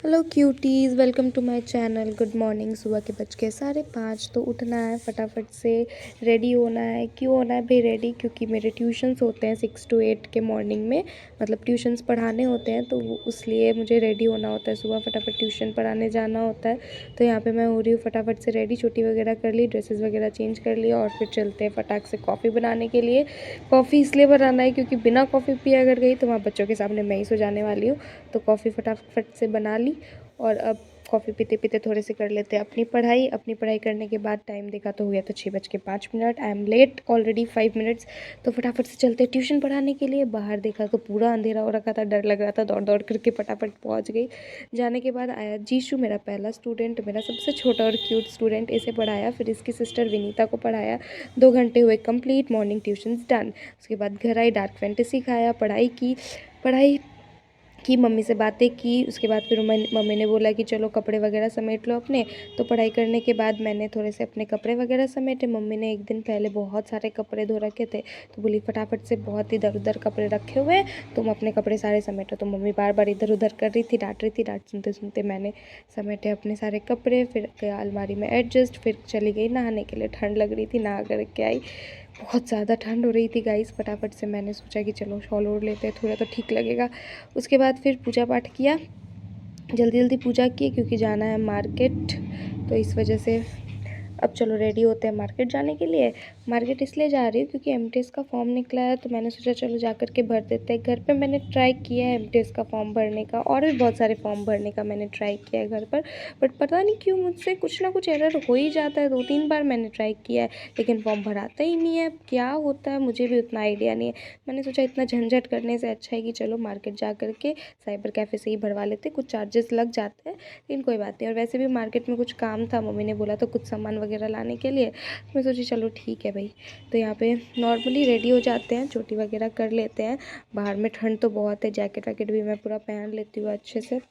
Hello cuties, welcome to my channel. Good morning. सुबह के बज के 5:30 तो उठना है, फटाफट से रेडी होना है। क्यों होना है भाई रेडी? क्योंकि मेरे ट्यूशन्स होते हैं 6 to 8 के मॉर्निंग में, मतलब ट्यूशन्स पढ़ाने होते हैं, तो वो इसलिए मुझे रेडी होना होता है। सुबह फटाफट ट्यूशन पढ़ाने जाना होता है, तो यहाँ पे मैं हो रही हूँ फटाफट से रेडी। छुट्टी वगैरह कर ली, ड्रेसेस वगैरह चेंज कर लिया और फिर चलते हैं फटाक से कॉफ़ी बनाने के लिए। कॉफ़ी इसलिए बनाना है क्योंकि बिना कॉफ़ी पिए अगर गई तो वहाँ बच्चों के सामने मैं ही सो जाने वाली हूँ। तो कॉफ़ी फटाफट से बना ली और अब कॉफ़ी पीते पीते थोड़े से कर लेते हैं अपनी पढ़ाई करने के बाद टाइम देखा तो हुआ था 6:05। I am late already 5 minutes. तो फटाफट से चलते हैं ट्यूशन पढ़ाने के लिए। बाहर देखा तो पूरा अंधेरा हो रखा था, डर लग रहा था, दौड़ दौड़ करके फटाफट पहुंच गई। जाने के बाद आया जीशु, मेरा पहला स्टूडेंट, मेरा सबसे छोटा और क्यूट स्टूडेंट। इसे पढ़ाया, फिर इसकी सिस्टर विनीता को पढ़ाया। 2 घंटे हुए कंप्लीट, मॉर्निंग ट्यूशन डन। उसके बाद घर आई, डार्क फैंटेसी खाया, पढ़ाई की मम्मी से बातें की। उसके बाद फिर मम्मी ने बोला कि चलो कपड़े वगैरह समेट लो अपने। तो पढ़ाई करने के बाद मैंने थोड़े से अपने कपड़े वगैरह समेटे। मम्मी ने एक दिन पहले बहुत सारे कपड़े धो रखे थे, तो बोली फटाफट से बहुत इधर उधर कपड़े रखे हुए हैं, तुम अपने कपड़े सारे समेटो। तो मम्मी बार बार इधर उधर कर रही थी, डांट रही थी। डांट सुनते सुनते मैंने समेटे अपने सारे कपड़े, फिर गया अलमारी में एडजस्ट, फिर चली गई नहाने के लिए। ठंड लग रही थी, नहा करके आई। बहुत ज़्यादा ठंड हो रही थी गाइस। फटाफट से मैंने सोचा कि चलो शॉल ओढ़ लेते हैं, थोड़ा तो ठीक लगेगा। उसके बाद फिर पूजा पाठ किया, जल्दी जल्दी पूजा की क्योंकि जाना है मार्केट, तो इस वजह से अब चलो रेडी होते हैं मार्केट जाने के लिए। मार्केट इसलिए जा रही हूँ क्योंकि एमटीएस का फॉर्म निकला है, तो मैंने सोचा चलो जा कर के भर देते हैं। घर पे मैंने ट्राई किया है एमटीएस का फॉर्म भरने का, और भी बहुत सारे फॉर्म भरने का मैंने ट्राई किया है घर पर, बट पता नहीं क्यों मुझसे कुछ ना कुछ एरर हो ही जाता है। 2-3 बार मैंने ट्राई किया है लेकिन फॉर्म भराता ही नहीं है। क्या होता है मुझे भी उतना आइडिया नहीं है। मैंने सोचा इतना झंझट करने से अच्छा है कि चलो मार्केट जा कर के साइबर कैफ़े से ही भरवा लेते। कुछ चार्जेस लग जाते हैं लेकिन कोई बात नहीं। और वैसे भी मार्केट में कुछ काम था, मम्मी ने बोला तो कुछ सामान वगैरह लाने के लिए, तो मैं सोची चलो ठीक है भाई। तो यहाँ पे नॉर्मली रेडी हो जाते हैं, चोटी वगैरह कर लेते हैं। बाहर में ठंड तो बहुत है, जैकेट वैकेट भी मैं पूरा पहन लेती हूँ अच्छे से।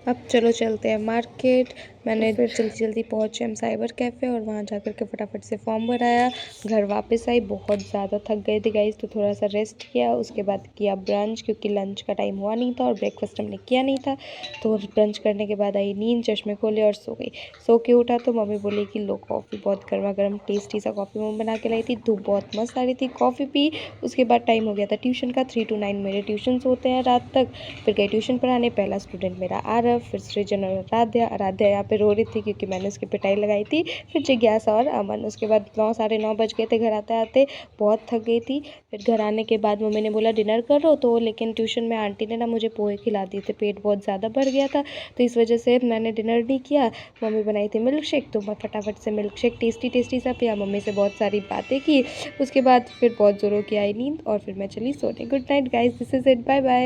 अब चलो चलते हैं मार्केट। मैंने फिर जल्दी जल्दी पहुँचे हम साइबर कैफ़े और वहाँ जा कर के फटाफट से फॉर्म भराया। घर वापस आई, बहुत ज़्यादा थक गए थे गाइस, तो थोड़ा सा रेस्ट किया। उसके बाद किया ब्रंच क्योंकि लंच का टाइम हुआ नहीं था और ब्रेकफास्ट हमने किया नहीं था। तो ब्रंच करने के बाद आई नींद, चश्मे खोले और सो गई। सो के उठा तो मम्मी बोली कि लो कॉफ़ी, बहुत गर्मा गर्म टेस्टी सा कॉफ़ी मम्मी बना के लाई थी। धूप बहुत मस्त आ रही थी, कॉफ़ी पी। उसके बाद टाइम हो गया था ट्यूशन का। 3 to 9 मेरे ट्यूशन्स होते हैं रात तक। फिर गई ट्यूशन पढ़ाने। पहला स्टूडेंट मेरा आरव, फिर सृजन और आराध्या यहाँ पे रो रही थी क्योंकि मैंने उसकी पिटाई लगाई थी। फिर जिज्ञासा और अमन। उसके बाद 9 साढ़े 9 बज गए थे घर आते आते, बहुत थक गई थी। फिर घर आने के बाद मम्मी ने बोला डिनर करो, तो लेकिन ट्यूशन में आंटी ने ना मुझे पोहे खिला दिए थे, पेट बहुत ज़्यादा भर गया था, तो इस वजह से मैंने डिनर नहीं किया। मम्मी बनाई थी मिल्क शेक, तो मैं फटाफट से मिल्क शेक टेस्टी टेस्टी सा पिया। मम्मी से बहुत सारी बातें की। उसके बाद फिर बहुत ज़ोरों की आई नींद और फिर मैं चली सोने। Good night guys, this is it, bye bye.